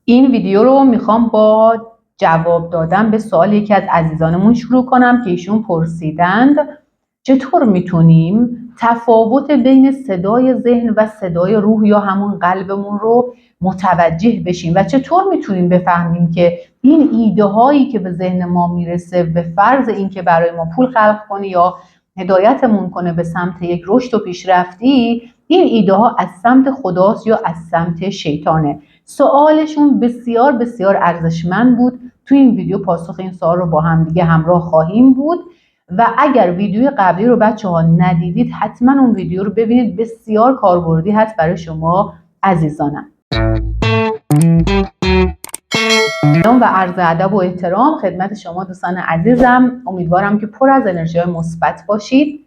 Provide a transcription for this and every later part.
این ویدیو رو میخوام با جواب دادن به سوال یکی از عزیزانمون شروع کنم که ایشون پرسیدند چطور میتونیم تفاوت بین صدای ذهن و صدای روح یا همون قلبمون رو متوجه بشیم و چطور میتونیم بفهمیم که این ایده هایی که به ذهن ما میرسه به فرض اینکه برای ما پول خلق کنه یا هدایتمون کنه به سمت یک رشد و پیشرفتی، این ایده ها از سمت خداست یا از سمت شیطانه. سوالشون بسیار بسیار ارزشمند بود. توی این ویدیو پاسخ این سوال رو با هم دیگه همراه خواهیم بود و اگر ویدیو قبلی رو بچه‌ها ندیدید حتما اون ویدیو رو ببینید، بسیار کاربردی هست برای شما عزیزانم. سلام و عرض ادب و احترام خدمت شما دوستان عزیزم. امیدوارم که پر از انرژی مثبت باشید.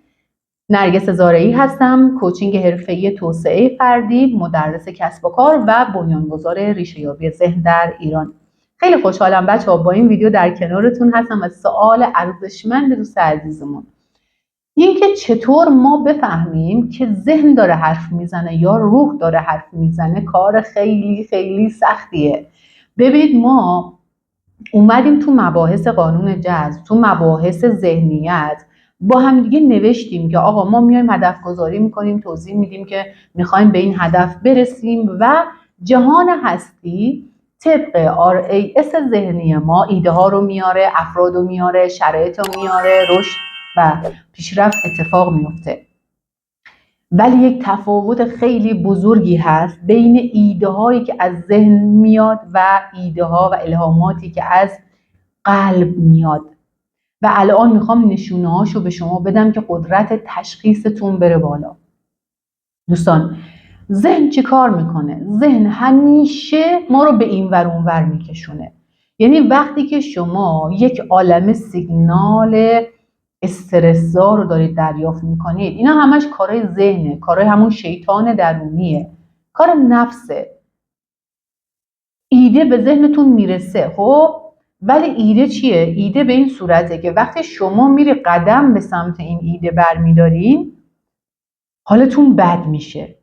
نرگس زارعی هستم، کوچینگ حرفه‌ای توسعه فردی، مدرس کسب و کار و بنیانگذار ریشه‌یابی ذهن در ایران. خیلی خوشحالم بچه‌ها با این ویدیو در کنارتون هستم. از سوال ارزشمند دوست عزیزمون، اینکه چطور ما بفهمیم که ذهن داره حرف میزنه یا روح داره حرف میزنه، کار خیلی خیلی سختیه. ببینید ما اومدیم تو مباحث قانون جذب، تو مباحث ذهنیت با هم دیگه نوشتیم که آقا ما میایم هدف گذاری میکنیم، توضیح میدیم که میخوایم به این هدف برسیم و جهان هستی طبق RAS ذهنی ما ایده ها رو میاره، افراد رو میاره، شرایط رو میاره، رشد و پیشرفت اتفاق میفته. ولی یک تفاوت خیلی بزرگی هست بین ایده هایی که از ذهن میاد و ایده ها و الهاماتی که از قلب میاد و الان میخوام نشونه هاشو به شما بدم که قدرت تشخیصتون بره بالا. دوستان، ذهن چی کار میکنه؟ ذهن همیشه ما رو به این ور اون ور میکشونه. یعنی وقتی که شما یک عالمه سیگنال استرس‌زا رو دارید دریافت میکنید، اینا همش کارهای ذهنه، کارهای همون شیطان درونیه، کار نفسه. ایده به ذهنتون میرسه، خب ولی ایده چیه؟ ایده به این صورته که وقتی شما میری قدم به سمت این ایده برمیدارین، حالتون بد میشه،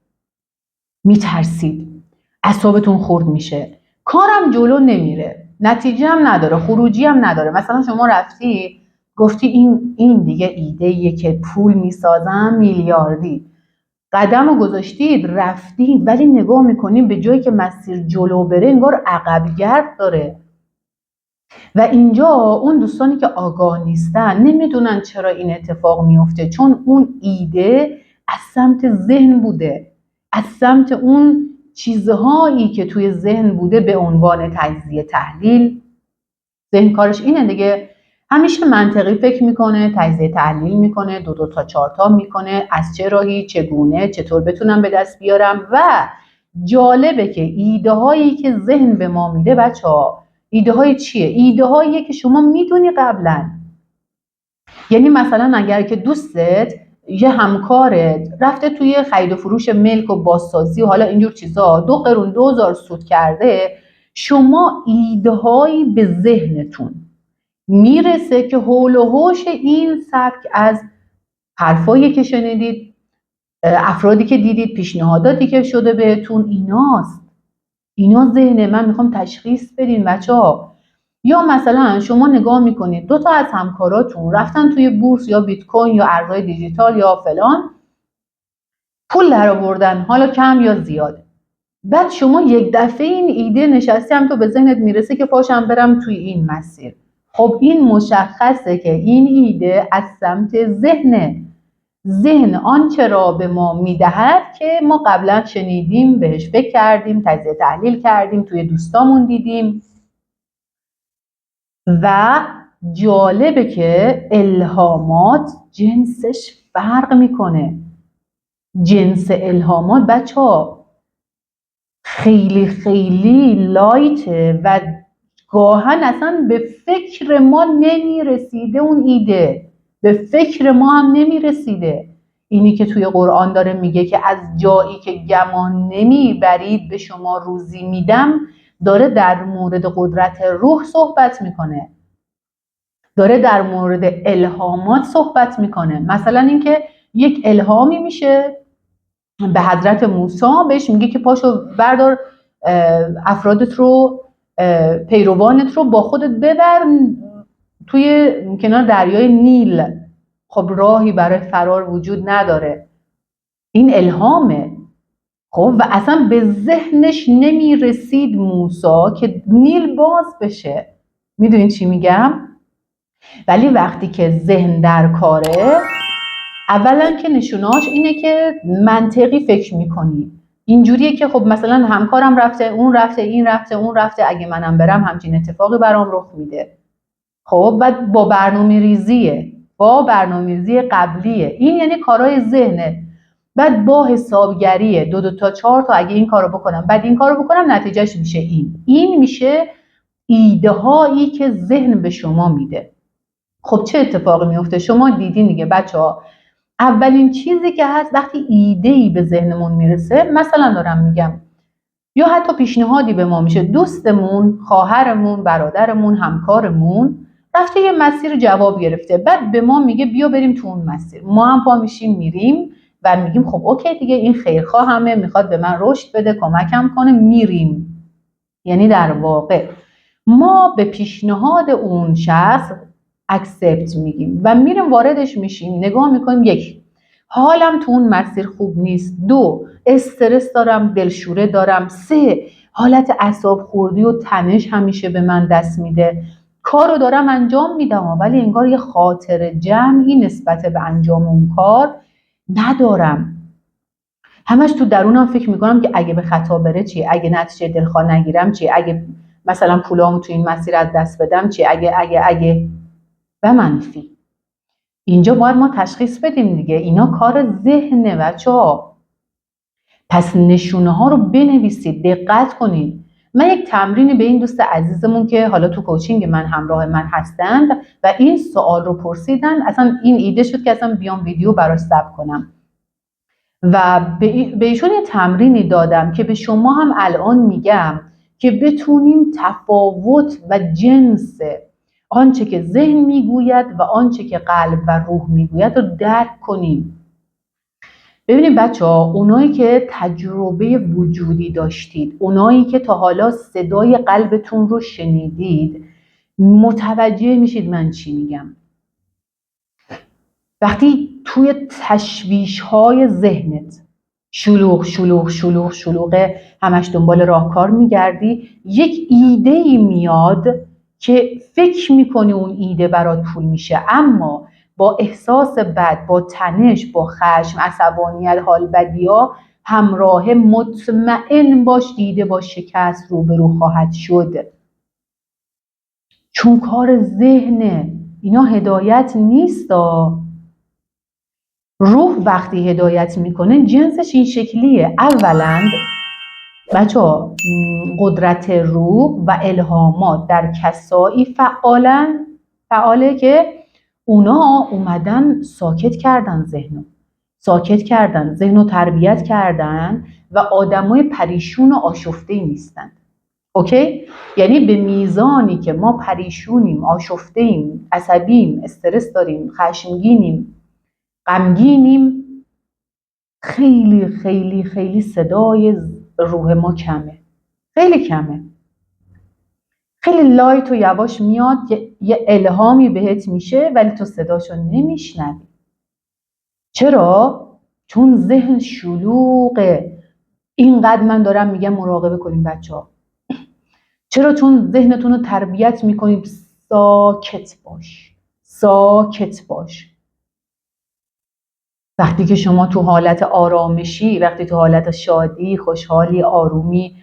میترسید، اعصابتون خورد میشه، کارم جلو نمیره، نتیجه هم نداره، خروجی هم نداره. مثلا شما رفتی گفتی این دیگه ایده‌ایه که پول میسازم میلیاردی، قدم رو گذاشتید رفتید، ولی نگاه میکنید به جایی که مسیر جلو بره انگار عقبگرد داره. و اینجا اون دوستانی که آگاه نیستن نمیدونن چرا این اتفاق میفته، چون اون ایده از سمت ذهن بوده، از سمت اون چیزهایی که توی ذهن بوده به عنوان تجزیه تحلیل. ذهن کارش اینه دیگه، همیشه منطقی فکر میکنه، تجزیه تحلیل میکنه، دو تا چهار تا میکنه، از چه راهی، چگونه، چطور بتونم به دست بیارم. و جالبه که ایده هایی که ذهن به ما میده بچه‌ها، ایده های چیه؟ ایده هاییه که شما میدونی قبلا. یعنی مثلا اگر که دوستت یه همکارت رفته توی خرید و فروش ملک و بازسازی و حالا اینجور چیزا 2 قرون 2000 سود کرده، شما ایده هایی به ذهنتون میرسه که حول و حوش این سبک از حرفایی که شنیدید، افرادی که دیدید، پیشنهاداتی که شده بهتون، ایناست. اینا ذهنه. من میخوام تشخیص بدین بچه‌ها. یا مثلا شما نگاه میکنید 2 تا از همکاراتون رفتن توی بورس یا بیت کوین یا ارزهای دیجیتال یا فلان، پول درآوردن، حالا کم یا زیاد. بعد شما یک دفعه این ایده نشستی هم تو به ذهنت میرسه که پاشم برم توی این مسیر. خب این مشخصه که این ایده از سمت ذهنه. ذهن آنچه را به ما میدهد که ما قبلا شنیدیم، بهش فکر کردیم، تجزیه تحلیل کردیم، توی دوستامون دیدیم. و جالبه که الهامات جنسش فرق میکنه. جنس الهامات بچه‌ها خیلی خیلی لایته و گاهن اصلا به فکر ما نمیرسیده. اون ایده به فکر ما هم نمیرسیده. اینی که توی قرآن داره میگه که از جایی که گمان نمیبرید به شما روزی میدم، داره در مورد قدرت روح صحبت میکنه، داره در مورد الهامات صحبت میکنه. مثلا اینکه یک الهامی میشه به حضرت موسی، بهش میگه که پاشو بردار افرادت رو پیروانت رو با خودت ببر توی کنار دریای نیل. خب راهی برای فرار وجود نداره، این الهامه. خب و اصلا به ذهنش نمی رسید موسی که نیل باز بشه. میدونین چی میگم؟ ولی وقتی که ذهن در کاره، اولا که نشوناش اینه که منطقی فکر میکنی. اینجوریه که خب مثلا همکارم رفته، اون رفته، این رفته، اون رفته، اگه منم برم همچین اتفاقی برام رخ میده. خب بعد با برنامه‌ریزی قبلیه. این یعنی کارهای ذهنه. بعد با حسابگریه، 2 تا 4 تا اگه این کارو بکنم بعد این کارو بکنم نتیجهش میشه این میشه ایده هایی که ذهن به شما میده. خب چه اتفاقی میفته؟ شما دیدین دیگه بچه‌ها، اولین چیزی که هست وقتی ایده‌ای به ذهنمون میرسه، مثلا دارم میگم یا حتی پیشنهادی به ما میشه، دوستمون، خواهرمون، برادرمون، همکارمون رفته یه مسیر جواب گرفته، بعد به ما میگه بیا بریم تو اون مسیر. ما هم پا میشیم میریم و میگیم خب اوکی دیگه، این خیرخواهمه، میخواد به من رشد بده، کمکم کنه، میریم. یعنی در واقع ما به پیشنهاد اون شخص اکسپت میگیم و میریم واردش میشیم، نگاه میکنیم، 1 حالم تو اون مسیر خوب نیست، 2 استرس دارم، دلشوره دارم، 3 حالت اعصاب خوردی و تنش همیشه به من دست میده، کارو دارم انجام میدم ولی انگار یه خاطر جمعی نسبت به انجام اون کار ندارم. همش تو درونم فکر میکنم که اگه به خطا بره چی، اگه نتیجه دلخواه نگیرم چی، اگه مثلا پولامو تو این مسیر از دست بدم چی، اگه و منفی. اینجا باید ما تشخیص بدیم دیگه اینا کار ذهنه بچه‌ها. پس نشونه ها رو بنویسید، دقت کنید. من یک تمرینی به این دوست عزیزمون که حالا تو کوچینگ من همراه من هستند و این سوال رو پرسیدن، اصلا این ایده شد که اصلا بیام ویدیو براش ضبط کنم و به ایشون یه تمرینی دادم که به شما هم الان میگم که بتونیم تفاوت و جنس آنچه که ذهن میگوید و آنچه که قلب و روح میگوید رو درک کنیم. ببینید بچه‌ها، اونایی که تجربه وجودی داشتید، اونایی که تا حالا صدای قلبتون رو شنیدید، متوجه میشید من چی میگم. وقتی توی تشویش‌های ذهنت شلوغ همش دنبال راهکار میگردی، یک ایده‌ای میاد که فکر میکنی اون ایده برات پول میشه، اما با احساس بد، با تنش، با خشم، عصبانیت، حال بدیا همراه، مطمئن باش دیده با شکست روبرو خواهد شد. چون کار ذهنه، اینا هدایت نیست. روح وقتی هدایت میکنه جنسش این شکلیه. اولا بچه‌ها، قدرت روح و الهامات در کسایی فعاله که اونا اومدن ساکت کردن ذهنو تربیت کردن و آدمای پریشون و آشفته‌ای نیستن. اوکی؟ یعنی به میزانی که ما پریشونیم، آشفته‌ایم، عصبیم، استرس داریم، خشمگینیم، غمگینیم، خیلی خیلی خیلی صدای روح ما کمه، خیلی کمه، خیلی لایت و یواش میاد، یه الهامی بهت میشه ولی تو صداشو نمیشنوی. چرا؟ چون ذهن شلوغه. اینقدر من دارم میگم مراقبه کنیم بچه‌ها. چرا؟ چون ذهنتون رو تربیت میکنید ساکت باش. وقتی که شما تو حالت آرامشی، وقتی تو حالت شادی، خوشحالی، آرومی،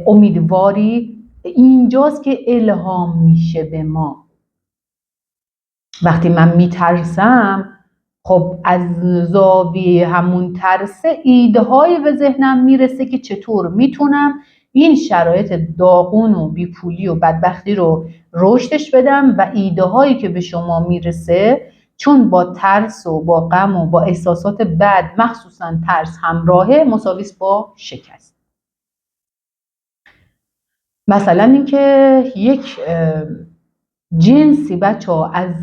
امیدواری، اینجاست که الهام میشه به ما. وقتی من میترسم، خب از زاویه همون ترسه ایده هایی به ذهنم میرسه که چطور میتونم این شرایط داغون و بیپولی و بدبختی رو رشدش بدم و ایده هایی که به شما میرسه چون با ترس و با غم و با احساسات بد، مخصوصا ترس همراهه، مساویس با شکست. مثلا اینکه یک جنسی بچه‌ها از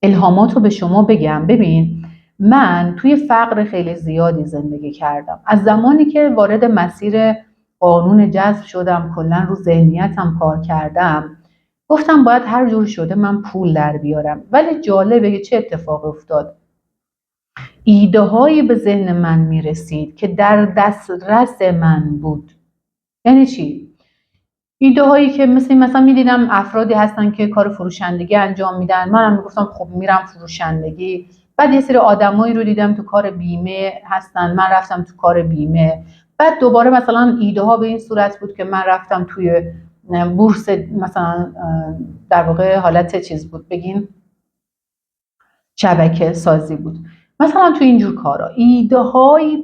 الهامات رو به شما بگم. ببین، من توی فقر خیلی زیادی زندگی کردم. از زمانی که وارد مسیر قانون جذب شدم، کلا رو ذهنیتم کار کردم، گفتم باید هر جور شده من پول در بیارم. ولی جالبه که چه اتفاق افتاد. ایده هایی به ذهن من میرسید که در دسترس من بود. یعنی چی؟ ایده هایی که مثلا میدیدم افرادی هستن که کار فروشندگی انجام میدن، منم میگفتم خب میرم فروشندگی. بعد یه سری آدمایی رو دیدم تو کار بیمه هستن، من رفتم تو کار بیمه. بعد دوباره مثلا ایده ها به این صورت بود که من رفتم توی بورس، مثلا در واقع حالت چیز بود، بگین شبکه سازی بود. مثلا تو اینجور کارا ایده هایی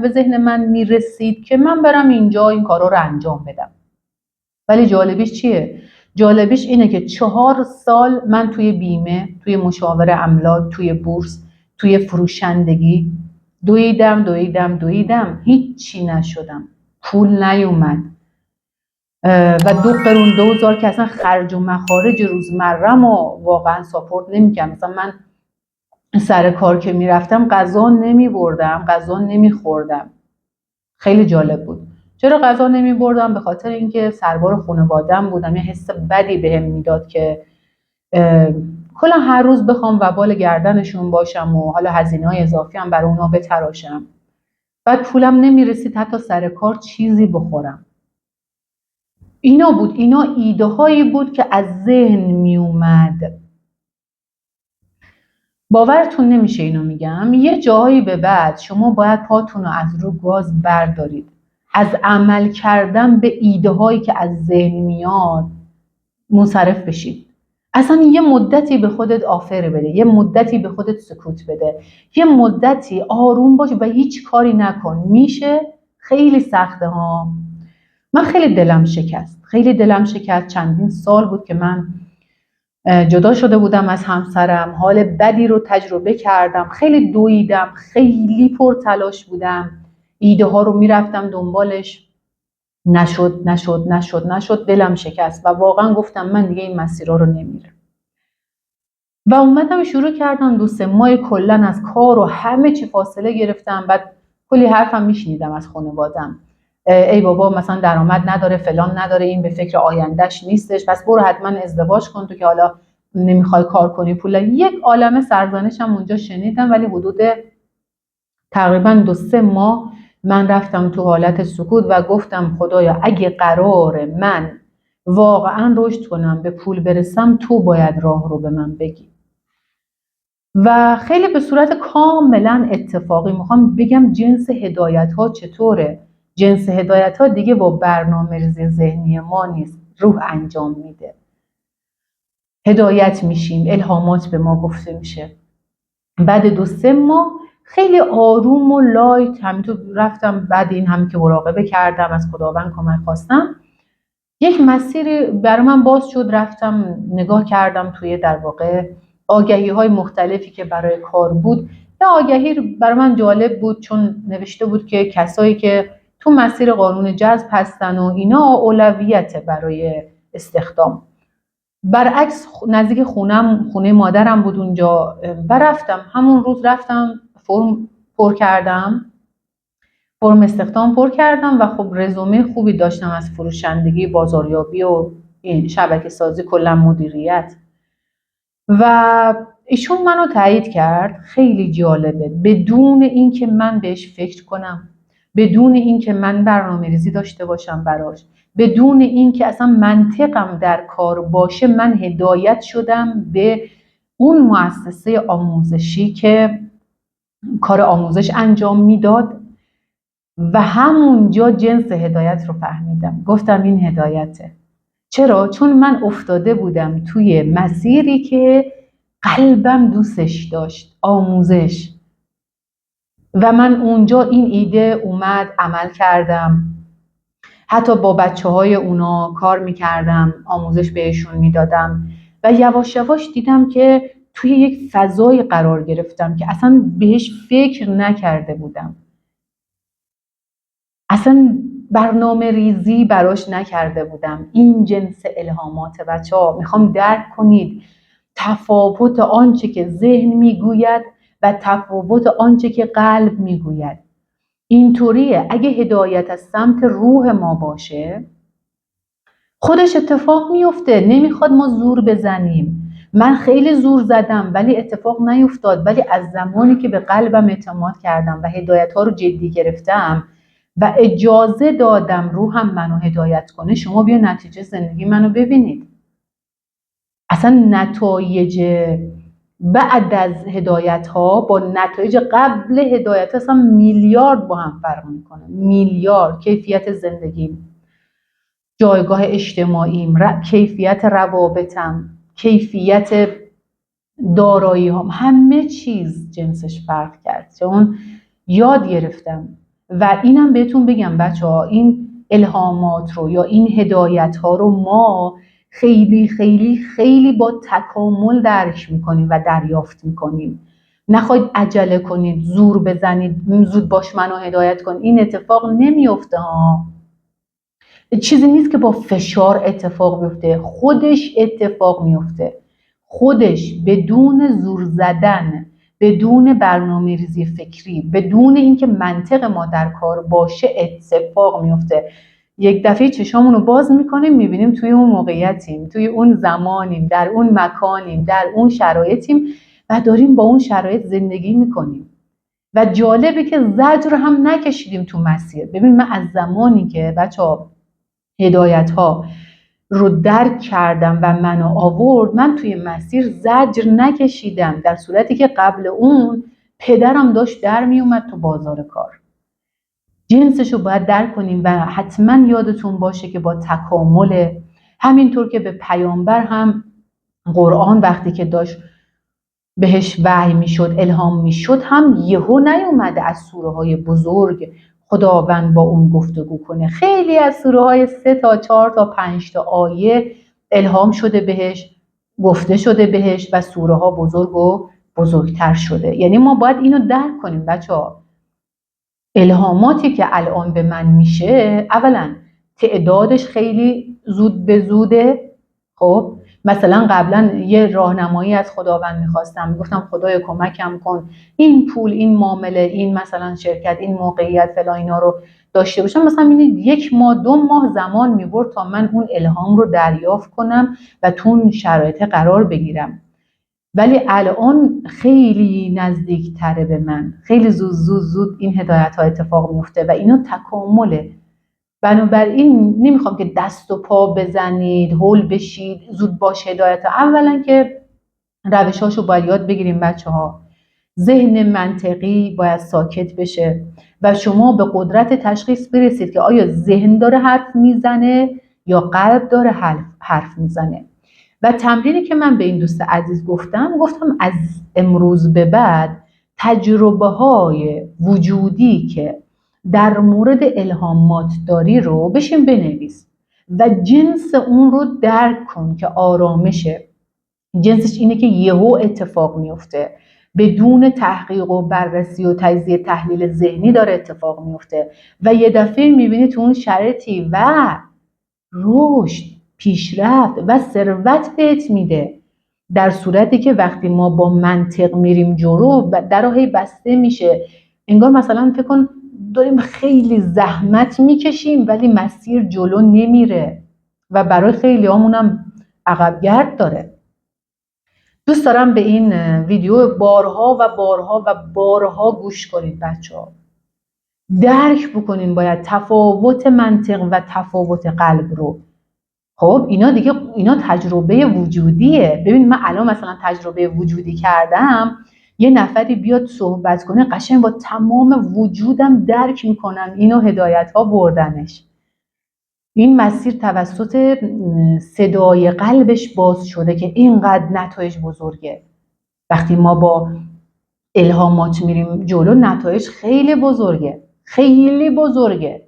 به ذهن من میرسید که من برم اینجا این کارا رو انجام بدم. ولی جالبیش چیه؟ جالبیش اینه که 4 سال من توی بیمه، توی مشاور املاک، توی بورس، توی فروشندگی دویدم، هیچی نشدم، پول نیومد. و 2 قرون 2000 که اصلا خرج و مخارج روزمرم و واقعا ساپورت نمی‌کردم. مثلا من سر کار که میرفتم غذا نمیبردم، غذا نمیخوردم. خیلی جالب بود. چرا غذا نمیبردم؟ به خاطر اینکه سربار خانواده‌ام بودم. یه حس بدی بهم میداد که کلا هر روز بخوام وبال گردنشون باشم و حالا هزینه‌های اضافی هم برای اونا بتراشم. بعد پولم نمیرسید حتی سر کار چیزی بخورم. اینا بود، اینا ایده هایی بود که از ذهن میومد. باورتون نمیشه اینو میگم، یه جایی به بعد شما باید پاتون رو از رو گاز بردارید، از عمل کردن به ایده هایی که از ذهن میاد منصرف بشید. اصلا یه مدتی به خودت آفر بده، یه مدتی به خودت سکوت بده، یه مدتی آروم باش و هیچ کاری نکن. میشه؟ خیلی سخته ها. من خیلی دلم شکست. چندین سال بود که من جدا شده بودم از همسرم، حال بدی رو تجربه کردم، خیلی دویدم، خیلی پرتلاش بودم، ایده ها رو میرفتم دنبالش، نشد، دلم شکست و واقعا گفتم من دیگه این مسیرها رو نمیرم. و اومدم شروع کردم 2-3 ماه کلا از کار و همه چی فاصله گرفتم. بعد کلی حرفم میشنیدم از خانواده‌ام، ای بابا مثلا درآمد نداره، فلان نداره، این به فکر آیندهش نیستش، پس برو حتما ازدواج کن تو که حالا نمیخوای کار کنی پول. یک عالمه سرزنشم اونجا شنیدم. ولی حدود تقریبا 2-3 ماه من رفتم تو حالت سکوت و گفتم خدایا اگه قرار من واقعا رشد کنم، به پول برسم، تو باید راه رو به من بگی. و خیلی به صورت کاملا اتفاقی میخوام بگم جنس هدایت ها چطوره. جنس هدایت ها دیگه با برنامه‌ریزی ذهنی ما نیست، روح انجام میده. هدایت میشیم، الهامات به ما گفته میشه. بعد 2-3 ماه خیلی آروم و لایت همینطور رفتم. بعد این هم که مراقبه کردم، از خداوند کمک خواستم، یک مسیری برای من باز شد. رفتم نگاه کردم توی در واقع آگهی های مختلفی که برای کار بود. یه آگهی برای من جالب بود چون نوشته بود که کسایی که تو مسیر قانون جذب هستن و اینا اولویت برای استخدام. برعکس نزدیک خونه مادرم بود اونجا و رفتم همون روز رفتم فرم پر کردم، فرم استخدام پر کردم و خب رزومه خوبی داشتم از فروشندگی، بازاریابی و این شبکه سازی، کلا مدیریت. و ایشون منو تایید کرد. خیلی جالبه، بدون اینکه من بهش فکر کنم، بدون اینکه من برنامه‌ریزی داشته باشم براش، بدون اینکه اصلا منطقم در کار باشه، من هدایت شدم به اون مؤسسه آموزشی که کار آموزش انجام میداد و همونجا جنس هدایت رو فهمیدم. گفتم این هدایته. چرا؟ چون من افتاده بودم توی مسیری که قلبم دوستش داشت، آموزش. و من اونجا این ایده اومد، عمل کردم. حتی با بچه‌های اونا کار میکردم، آموزش بهشون میدادم و یواش یواش دیدم که توی یک فضای قرار گرفتم که اصلا بهش فکر نکرده بودم. اصلا برنامه ریزی براش نکرده بودم. این جنس الهامات بچه‌ها، میخوام درک کنید تفاوت آنچه که ذهن میگوید و تفاوت آنچه که قلب میگوید. اینطوریه. اگه هدایت از سمت روح ما باشه خودش اتفاق میفته. نمیخواد ما زور بزنیم. من خیلی زور زدم ولی اتفاق نیفتاد، ولی از زمانی که به قلبم اعتماد کردم و هدایت ها رو جدی گرفتم و اجازه دادم روحم منو هدایت کنه، شما بیا نتیجه زندگی منو ببینید. اصلا نتایج بعد از هدایت ها با نتایج قبل هدایت اصلا میلیارد با هم فرق میکنه. میلیارد. کیفیت زندگیم، جایگاه اجتماعیم، کیفیت روابطم، کیفیت دارایی هم، همه چیز جنسش فرق کرد. چون یاد گرفتم و اینم بهتون بگم بچه ها، این الهامات رو یا این هدایت ها رو ما خیلی خیلی خیلی با تکامل درک میکنیم و دریافت میکنیم. نخواید عجله کنید، زور بزنید، زود باش منو هدایت کن. این اتفاق نمیفته ها. چیزی نیست که با فشار اتفاق بیفته، خودش اتفاق میفته. خودش بدون زور زدن، بدون برنامه ریزی فکری، بدون اینکه منطق ما در کار باشه اتفاق میفته. یک دفعه چشامونو باز میکنیم میبینیم توی اون موقعیتیم، توی اون زمانیم، در اون مکانیم، در اون شرایطیم و داریم با اون شرایط زندگی میکنیم. و جالبه که زجر هم نکشیدیم تو مسیر. ببین من از زمانی که بچه‌ها هدایت ها رو درک کردم و منو آورد، من توی مسیر زجر نکشیدم، در صورتی که قبل اون پدرم داشت در می اومد تو بازار کار. جنسش رو باید درک کنیم و حتما یادتون باشه که با تکامل، همینطور که به پیامبر هم قرآن وقتی که داشت بهش وحی میشد، الهام میشد، هم یهو نیومده از سوره های بزرگ خداوند با اون گفتگو کنه. خیلی از سوره های 3 تا 4 تا 5 تا آیه الهام شده بهش، گفته شده بهش و سوره ها بزرگ و بزرگتر شده. یعنی ما باید اینو درک کنیم بچه ها. الهاماتی که الان به من میشه، اولا تعدادش خیلی زود به زوده. خب مثلا قبلا یه راهنمایی از خداوند میخواستم، میگفتم خدایا کمکم کن این پول، این معامله، این مثلا شرکت، این موقعیت فلان اینا رو داشته باشم. مثلا ببینید 1 ماه 2 ماه زمان میبرد تا من اون الهام رو دریافت کنم و تو اون شرایط قرار بگیرم. ولی الان خیلی نزدیک تره به من، خیلی زود این هدایت ها اتفاق میفته و اینا تکامله. بنابراین نمیخوام که دست و پا بزنید، هول بشید، زود باش هدایت ها. اولا که روشاشو باید یاد بگیریم بچه ها. ذهن منطقی باید ساکت بشه و شما به قدرت تشخیص برسید که آیا ذهن داره حرف میزنه یا قلب داره حرف میزنه. و تمرینی که من به این دوست عزیز گفتم از امروز به بعد تجربه های وجودی که در مورد الهامات داری رو بشین بنویس و جنس اون رو درک کن که آرامشه. جنسش اینه که یهو اتفاق میفته، بدون تحقیق و بررسی و تجزیه تحلیل ذهنی داره اتفاق میفته و یه دفعه میبینی تو اون شرایطی و رشد، پیشرفت و ثروت بهت میده. در صورتی که وقتی ما با منطق میریم جلو درهی بسته میشه، انگار مثلا فکر کن داریم خیلی زحمت میکشیم ولی مسیر جلو نمیره و برای خیلی همونم عقبگرد داره. دوست دارم به این ویدیو بارها و بارها و بارها گوش کنید بچه ها. درک بکنین باید تفاوت منطق و تفاوت قلب رو. خب اینا تجربه وجودیه. ببین من الان مثلا تجربه وجودی کردم، یه نفری بیاد صحبت کنه قشنگ با تمام وجودم درک میکنم اینو هدایت ها بردنش. این مسیر توسط صدای قلبش باز شده که اینقدر نتایج بزرگه. وقتی ما با الهامات میریم جلو نتایج خیلی بزرگه، خیلی بزرگه.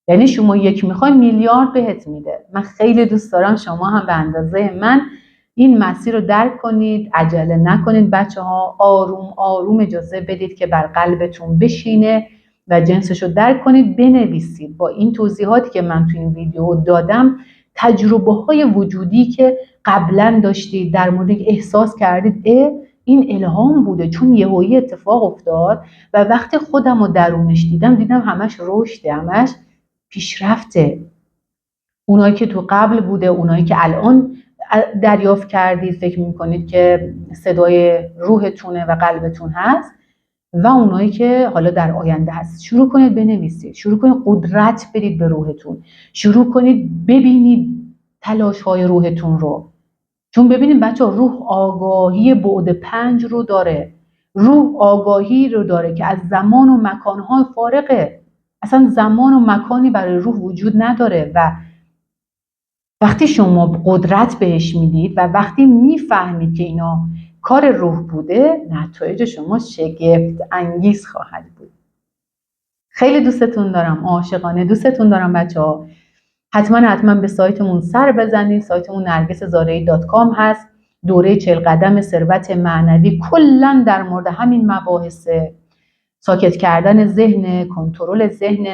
یعنی شما 1 میخوای میلیارد بهت میده. من خیلی دوست دارم شما هم به اندازه من این مسیر رو درک کنید، عجله نکنید بچه ها، آروم آروم اجازه بدید که بر قلبتون بشینه و جنسش رو درک کنید، بنویسید. با این توضیحاتی که من تو این ویدیو دادم، تجربه های وجودی که قبلا داشتید در مورد احساس کردید این الهام بوده، چون یهویی اتفاق افتاد و وقتی خودم رو درونش دیدم همش رشده، همش پیشرفته. اونایی که تو قبل بوده، اونایی که الان دریافت کردید فکر میکنید که صدای روحتونه و قلبتون هست و اونایی که حالا در آینده هست. شروع کنید بنویسید، شروع کنید قدرت بدید به روحتون، شروع کنید ببینید تلاش های روحتون رو. چون ببینید بچه ها، روح آگاهی بعد 5 رو داره، روح آگاهی رو داره که از زمان و مکانهای فارغه، اصلا زمان و مکانی برای روح وجود نداره و وقتی شما قدرت بهش میدید و وقتی میفهمید که اینا کار روح بوده، نتایج شما شگفت انگیز خواهد بود. خیلی دوستتون دارم، عاشقانه دوستتون دارم بچه ها. حتما به سایتمون سر بزنید. سایتمون nargisazarei.com هست. دوره 40 قدم ثروت معنوی کلا در مورد همین مباحث ساکت کردن ذهن، کنترل ذهن،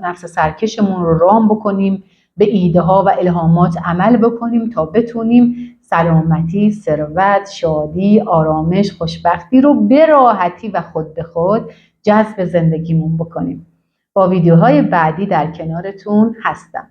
نفس سرکشمون رو رام بکنیم، به ایده ها و الهامات عمل بکنیم تا بتونیم سلامتی، ثروت، شادی، آرامش، خوشبختی رو به راحتی و خود به خود جذب زندگیمون بکنیم. با ویدیوهای بعدی در کنارتون هستم.